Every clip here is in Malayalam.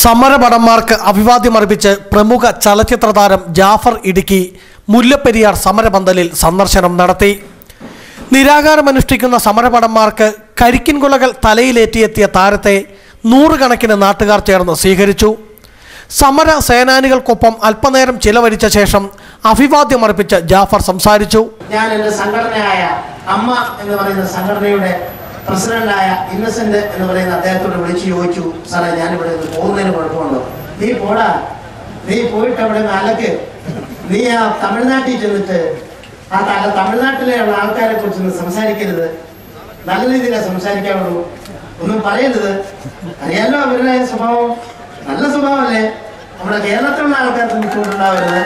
സമരഭടന്മാർക്ക് അഭിവാദ്യമർപ്പിച്ച് പ്രമുഖ ചലച്ചിത്ര താരം ജാഫർ ഇടുക്കി മുല്ലപ്പെരിയാർ സമരപന്തലിൽ സന്ദർശനം നടത്തി. നിരാകാരമനുഷ്ഠിക്കുന്ന സമരഭടന്മാർക്ക് കരിക്കിൻകുലകൾ തലയിലേറ്റിയെത്തിയ താരത്തെ നൂറുകണക്കിന് നാട്ടുകാർ ചേർന്ന് സ്വീകരിച്ചു. സമര സേനാനികൾക്കൊപ്പം അല്പനേരം ചിലവഴിച്ച ശേഷം അഭിവാദ്യമർപ്പിച്ച് ജാഫർ സംസാരിച്ചു. ഞാൻ എൻ്റെ സംഘടനയായ അമ്മ എന്ന് പറയുന്ന സംഘടനയുടെ പ്രസിഡന്റായ ഇന്നസെന്റ് എന്ന് പറയുന്ന അദ്ദേഹത്തോട് വിളിച്ചു ചോദിച്ചു, സാറേ ഞാനിവിടെ പോകുന്നതിന് കുഴപ്പമുണ്ടോ? നീ പോടാ, നീ പോയിട്ട് അവിടെ അലക്ക്, നീ ആ തമിഴ്നാട്ടിൽ ചെന്നിട്ട് ആ തമിഴ്നാട്ടിലെയുള്ള ആൾക്കാരെ കുറിച്ചൊന്നും സംസാരിക്കരുത്, നല്ല രീതിയിലാണ് സംസാരിക്കാവുള്ളൂ, ഒന്നും പറയരുത്. അറിയാലോ അവരുടെ സ്വഭാവം നല്ല സ്വഭാവമല്ലേ, നമ്മുടെ കേരളത്തിലുള്ള ആൾക്കാർക്ക് ബുദ്ധിമുട്ടുണ്ടാവരുത്.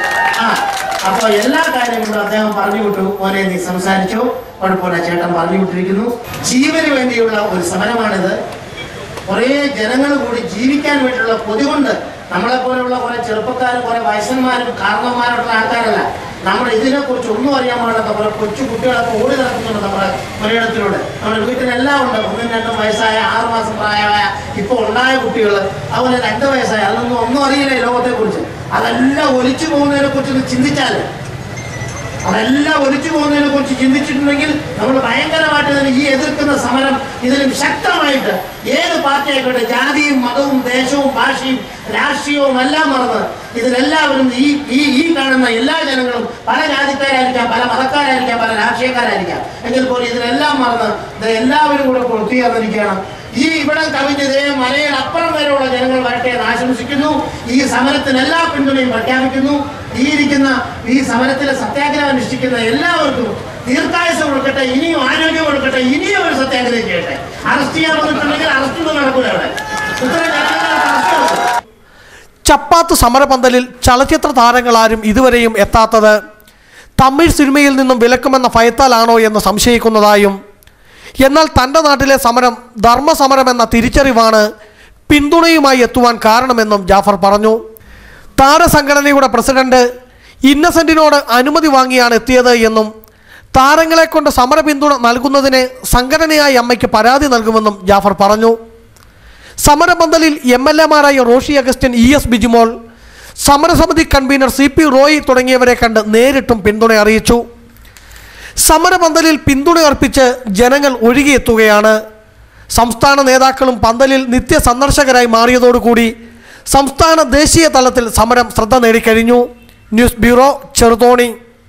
അപ്പോൾ എല്ലാ കാര്യങ്ങളും അദ്ദേഹം പറഞ്ഞു വിട്ടു. മോനെ നീ സംസാരിച്ചോ, കുഴപ്പമില്ല, ചേട്ടൻ പറഞ്ഞു വിട്ടിരിക്കുന്നു. ജീവന് വേണ്ടിയുള്ള ഒരു സമരമാണിത്. കുറേ ജനങ്ങൾ കൂടി ജീവിക്കാൻ വേണ്ടിയുള്ള കൊതി കൊണ്ട് നമ്മളെപ്പോലെയുള്ള കുറെ ചെറുപ്പക്കാരും കുറെ വയസ്സന്മാരും കാരണവന്മാരുള്ള ആൾക്കാരല്ല, നമ്മുടെ ഇതിനെക്കുറിച്ച് ഒന്നും അറിയാൻ പാടില്ലാത്ത കുറെ കൊച്ചു കുട്ടികളൊക്കെ ഓടി നടക്കുന്നുണ്ട് നമ്മുടെ പുരയിടത്തിലൂടെ. നമ്മുടെ വീട്ടിലെല്ലാം ഉണ്ട്. 1-2 വയസ്സായ 6 മാസം പ്രായമായ ഇപ്പോൾ ഉണ്ടായ കുട്ടികൾ, അതുപോലെ 2 വയസ്സായ, അതൊന്നും ഒന്നും അറിയില്ല ലോകത്തെക്കുറിച്ച്. അതെല്ലാം ഒലിച്ചു പോകുന്നതിനെ കുറിച്ച് ചിന്തിച്ചാൽ, അതെല്ലാം ഒലിച്ചു പോകുന്നതിനെ കുറിച്ച് ചിന്തിച്ചിട്ടുണ്ടെങ്കിൽ നമ്മൾ ഭയങ്കരമായിട്ട് ഈ എതിർക്കുന്ന സമരം ഇതിലും ശക്തമായിട്ട് ഏത് പാർട്ടി ആയിക്കോട്ടെ, ജാതിയും മതവും ദേശവും ഭാഷയും രാഷ്ട്രീയവും എല്ലാം മറന്ന് ഇതിലെല്ലാവരും ഈ കാണുന്ന എല്ലാ ജനങ്ങളും പല ജാതിക്കാരായിരിക്കാം, പല മതക്കാരായിരിക്കാം, പല രാഷ്ട്രീയക്കാരായിരിക്കാം, എങ്കിൽ പോലും ഇതിലെല്ലാം മറന്ന് എല്ലാവരും കൂടെ ഒത്തുചേർന്നിരിക്കുകയാണ്. ഈ ഇവിടം കവിഞ്ഞതേ മലയിൽ അപ്പുറം വരെയുള്ള ജനങ്ങൾ വരട്ടെ എന്ന് ആശംസിക്കുന്നു. ഈ സമരത്തിന് എല്ലാ പിന്തുണയും പ്രഖ്യാപിക്കുന്നു. ഈ സമരത്തിലെ സത്യാഗ്രഹം അനുഷ്ഠിക്കുന്ന എല്ലാവർക്കും ദീർഘായുസ് കൊടുക്കട്ടെ, ഇനിയും ആരോഗ്യം കൊടുക്കട്ടെ, ഇനിയും ഒരു സത്യാഗ്രഹം ചെയ്യട്ടെ. അറസ്റ്റ് ചെയ്യാൻ വന്നിട്ടുണ്ടെങ്കിൽ അറസ്റ്റൊന്നും നടക്കൂല. അവിടെ ചപ്പാത്ത് സമരപന്തലിൽ ചലച്ചിത്ര താരങ്ങളാരും ഇതുവരെയും എത്താത്തത് തമിഴ് സിനിമയിൽ നിന്നും വിലക്കുമെന്ന ഭയത്താലാണോ എന്ന് സംശയിക്കുന്നതായും, എന്നാൽ തൻ്റെ നാട്ടിലെ സമരം ധർമ്മസമരമെന്ന തിരിച്ചറിവാണ് പിന്തുണയുമായി എത്തുവാൻ കാരണമെന്നും ജാഫർ പറഞ്ഞു. താരസംഘടനയുടെ പ്രസിഡന്റ് ഇന്നസെന്റിനോട് അനുമതി വാങ്ങിയാണ് എത്തിയത് എന്നും താരങ്ങളെ കൊണ്ട് സമര പിന്തുണ നൽകുന്നതിന് സംഘടനയായ അമ്മയ്ക്ക് പരാതി നൽകുമെന്നും ജാഫർ പറഞ്ഞു. സമരപന്തലിൽ MLA-മാരായ റോഷി അഗസ്റ്റിൻ, ES ബിജിമോൾ, സമരസമിതി കൺവീനർ CP റോയ് തുടങ്ങിയവരെ കണ്ട് നേരിട്ടും പിന്തുണ അറിയിച്ചു. സമരപന്തലിൽ പിന്തുണ അർപ്പിച്ച് ജനങ്ങൾ ഒഴുകിയെത്തുകയാണ്. സംസ്ഥാന നേതാക്കളും പന്തലിൽ നിത്യ സന്ദർശകരായി മാറിയതോടുകൂടി സംസ്ഥാന ദേശീയ തലത്തിൽ സമരം ശ്രദ്ധ നേടിക്കഴിഞ്ഞു. News bureau, Cheruthoni.